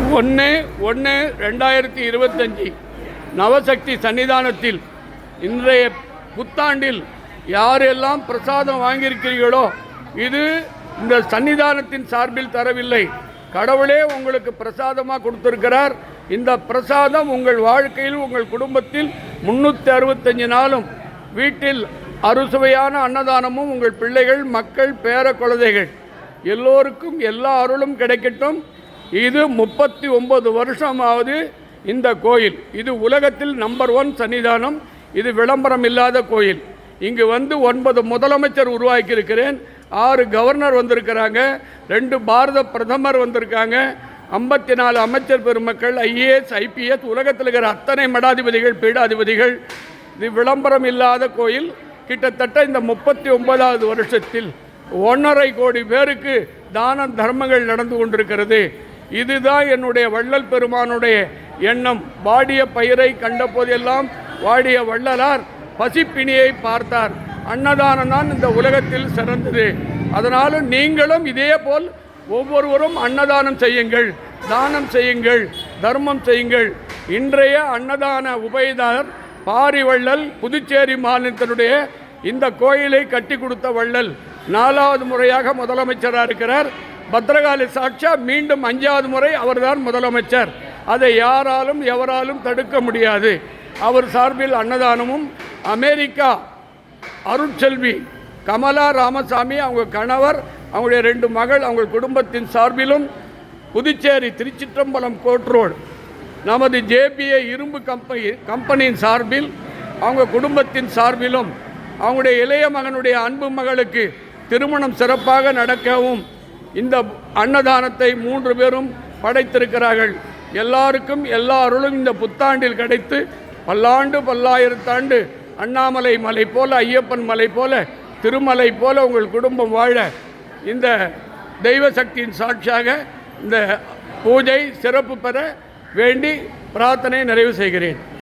1/1/2025 நவசக்தி சன்னிதானத்தில் இன்றைய புத்தாண்டில் யாரெல்லாம் பிரசாதம் வாங்கியிருக்கிறீர்களோ இது இந்த சன்னிதானத்தின் சார்பில் தரவில்லை, கடவுளே உங்களுக்கு பிரசாதமாக கொடுத்திருக்கிறார். இந்த பிரசாதம் உங்கள் வாழ்க்கையில் உங்கள் குடும்பத்தில் 365 நாளும் வீட்டில் அறுசுவையான அன்னதானமும் உங்கள் பிள்ளைகள் மக்கள் பேர குழந்தைகள் எல்லோருக்கும் எல்லா அருளும் கிடைக்கட்டும். இது 39 வருஷமாவது இந்த கோயில். இது உலகத்தில் நம்பர் 1 சன்னிதானம். இது விளம்பரம் இல்லாத கோயில். இங்கு வந்து 9 முதலமைச்சர் உருவாக்கியிருக்கிறேன், 6 கவர்னர் வந்திருக்கிறாங்க, 2 பாரத பிரதமர் வந்திருக்காங்க, 54 அமைச்சர் பெருமக்கள், IAS IPS, உலகத்தில் இருக்கிற அத்தனை மடாதிபதிகள் பீடாதிபதிகள். இது விளம்பரம் இல்லாத கோயில். கிட்டத்தட்ட இந்த 39வது வருஷத்தில் 1.5 கோடி பேருக்கு தான தர்மங்கள் நடந்து கொண்டிருக்கிறது. இதுதான் என்னுடைய வள்ளல் பெருமானுடைய எண்ணம். வாடிய பயிரை கண்ட போதெல்லாம் வாடிய வள்ளலார் பசிப்பிணியை பார்த்தார். அன்னதானம் தான் இந்த உலகத்தில் சிறந்தது. அதனால் நீங்களும் இதே போல் ஒவ்வொருவரும் அன்னதானம் செய்யுங்கள், தானம் செய்யுங்கள், தர்மம் செய்யுங்கள். இன்றைய அன்னதான உபயதாரர் பாரிவள்ளல், புதுச்சேரி மாநிலத்தினுடைய இந்த கோயிலை கட்டி கொடுத்த வள்ளல் 4வது முறையாக முதலமைச்சராக இருக்கிறார். பத்ரகாளி சாட்சா மீண்டும் 5வது முறை அவர்தான் முதலமைச்சர். அதை யாராலும் எவராலும் தடுக்க முடியாது. அவர் சார்பில் அன்னதானமும், அமெரிக்கா அருட்செல்வி கமலா ராமசாமி அவங்க கணவர், அவங்களுடைய 2 மகள், அவங்க குடும்பத்தின் சார்பிலும், புதுச்சேரி திருச்சிற்றம்பலம் கோட் ரோடு நமது JBA இரும்பு கம்பெனியின் சார்பில், அவங்க குடும்பத்தின் சார்பிலும், அவங்களுடைய இளைய மகனுடைய அன்பு மகளுக்கு திருமணம் சிறப்பாக நடக்கவும் இந்த அன்னதானத்தை 3 பேரும் படைத்திருக்கிறார்கள். எல்லாருக்கும் எல்லா அருளும் இந்த புத்தாண்டில் கிடைத்து பல்லாண்டு பல்லாயிரத்தாண்டு அண்ணாமலை மலை போல, ஐயப்பன் மலை போல, திருமலை போல உங்கள் குடும்பம் வாழ இந்த தெய்வ சக்தியின் சாட்சியாக இந்த பூஜை சிறப்பு பெற வேண்டி பிரார்த்தனை நிறைவு செய்கிறேன்.